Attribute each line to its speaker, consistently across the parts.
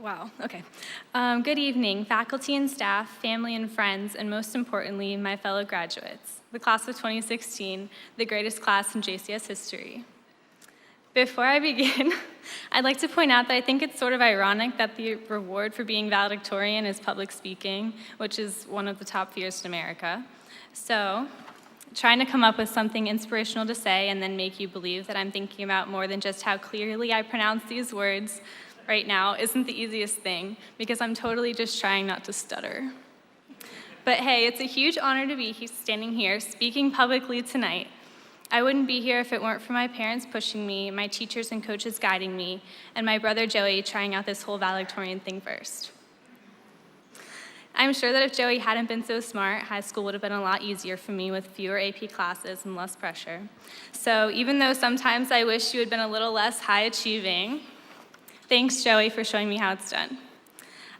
Speaker 1: Wow, okay. Good evening, faculty and staff, family and friends, and most importantly, my fellow graduates, the class of 2016, the greatest class in JCS history. Before I begin, I'd like to point out that I think it's sort of ironic that the reward for being valedictorian is public speaking, which is one of the top fears in America. So, trying to come up with something inspirational to say and then make you believe that I'm thinking about more than just how clearly I pronounce these words right now isn't the easiest thing, because I'm totally just trying not to stutter. But hey, it's a huge honor to be standing here speaking publicly tonight. I wouldn't be here if it weren't for my parents pushing me, my teachers and coaches guiding me, and my brother Joey trying out this whole valedictorian thing first. I'm sure that if Joey hadn't been so smart, high school would have been a lot easier for me with fewer AP classes and less pressure. So even though sometimes I wish you had been a little less high achieving, thanks, Joey, for showing me how it's done.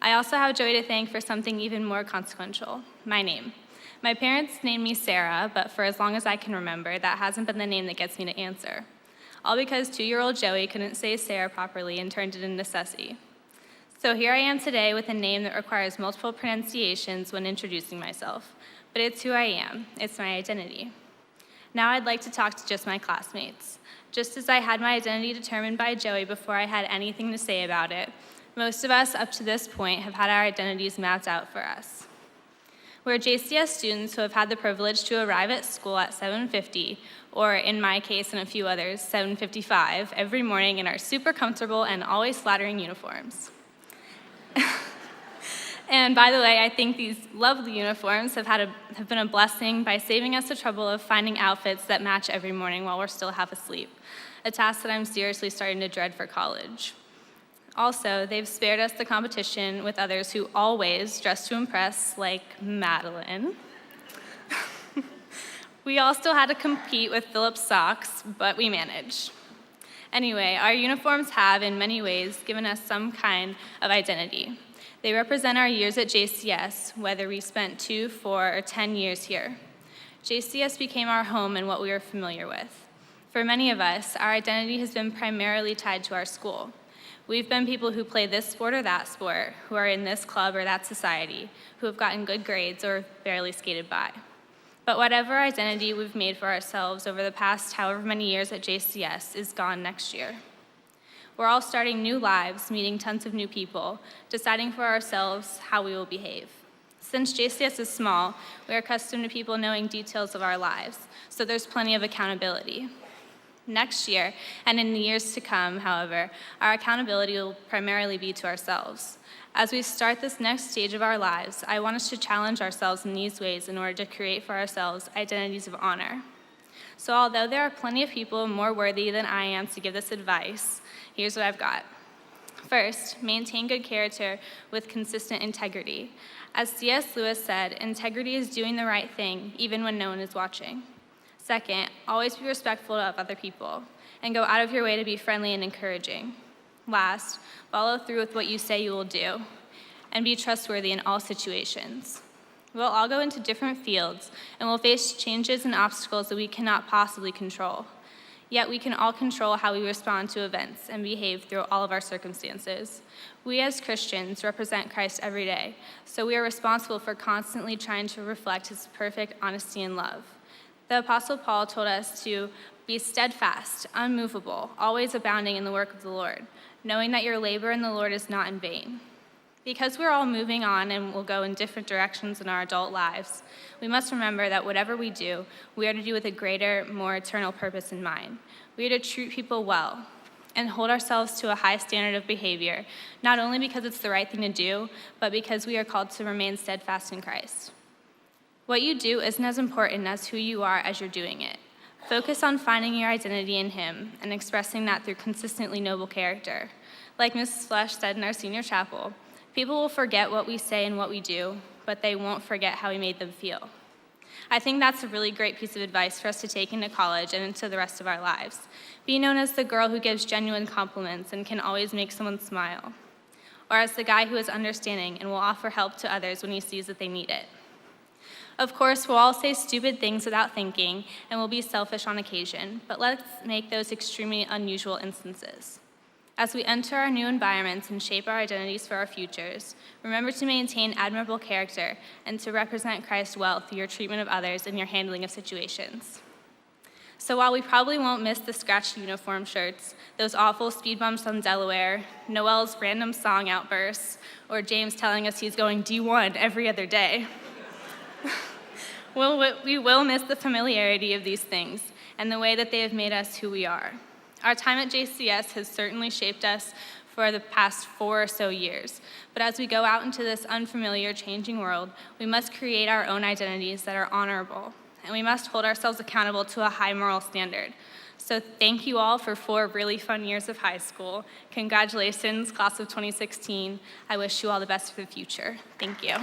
Speaker 1: I also have Joey to thank for something even more consequential, my name. My parents named me Sarah, but for as long as I can remember, that hasn't been the name that gets me to answer. All because 2-year-old Joey couldn't say Sarah properly and turned it into Sussie. So here I am today with a name that requires multiple pronunciations when introducing myself, but it's who I am, it's my identity. Now I'd like to talk to just my classmates. Just as I had my identity determined by Joey before I had anything to say about it, most of us up to this point have had our identities mapped out for us. We're JCS students who have had the privilege to arrive at school at 7:50, or in my case and a few others, 7:55, every morning in our super comfortable and always flattering uniforms. And by the way, I think these lovely uniforms have been a blessing by saving us the trouble of finding outfits that match every morning while we're still half asleep, a task that I'm seriously starting to dread for college. Also, they've spared us the competition with others who always dress to impress, like Madeline. We all still had to compete with Philip's socks, but we managed. Anyway, our uniforms have, in many ways, given us some kind of identity. They represent our years at JCS, whether we spent 2, 4, or 10 years here. JCS became our home and what we were familiar with. For many of us, our identity has been primarily tied to our school. We've been people who play this sport or that sport, who are in this club or that society, who have gotten good grades or barely skated by. But whatever identity we've made for ourselves over the past however many years at JCS is gone next year. We're all starting new lives, meeting tons of new people, deciding for ourselves how we will behave. Since JCS is small, we are accustomed to people knowing details of our lives, so there's plenty of accountability. Next year, and in the years to come, however, our accountability will primarily be to ourselves. As we start this next stage of our lives, I want us to challenge ourselves in these ways in order to create for ourselves identities of honor. So although there are plenty of people more worthy than I am to give this advice, here's what I've got. First, maintain good character with consistent integrity. As C.S. Lewis said, integrity is doing the right thing, even when no one is watching. Second, always be respectful of other people, and go out of your way to be friendly and encouraging. Last, follow through with what you say you will do, and be trustworthy in all situations. We'll all go into different fields, and we'll face changes and obstacles that we cannot possibly control. Yet we can all control how we respond to events and behave through all of our circumstances. We as Christians represent Christ every day, so we are responsible for constantly trying to reflect his perfect honesty and love. The Apostle Paul told us to be steadfast, unmovable, always abounding in the work of the Lord, knowing that your labor in the Lord is not in vain. Because we're all moving on and will go in different directions in our adult lives, we must remember that whatever we do, we are to do with a greater, more eternal purpose in mind. We are to treat people well and hold ourselves to a high standard of behavior, not only because it's the right thing to do, but because we are called to remain steadfast in Christ. What you do isn't as important as who you are as you're doing it. Focus on finding your identity in him and expressing that through consistently noble character. Like Mrs. Flesh said in our senior chapel, people will forget what we say and what we do, but they won't forget how we made them feel. I think that's a really great piece of advice for us to take into college and into the rest of our lives. Be known as the girl who gives genuine compliments and can always make someone smile, or as the guy who is understanding and will offer help to others when he sees that they need it. Of course, we'll all say stupid things without thinking, and we'll be selfish on occasion, but let's make those extremely unusual instances. As we enter our new environments and shape our identities for our futures, remember to maintain admirable character and to represent Christ well through your treatment of others and your handling of situations. So while we probably won't miss the scratched uniform shirts, those awful speed bumps on Delaware, Noel's random song outbursts, or James telling us he's going D1 every other day, we will miss the familiarity of these things and the way that they have made us who we are. Our time at JCS has certainly shaped us for the past 4 or so years, but as we go out into this unfamiliar, changing world, we must create our own identities that are honorable, and we must hold ourselves accountable to a high moral standard. So thank you all for 4 really fun years of high school. Congratulations, class of 2016. I wish you all the best for the future. Thank you.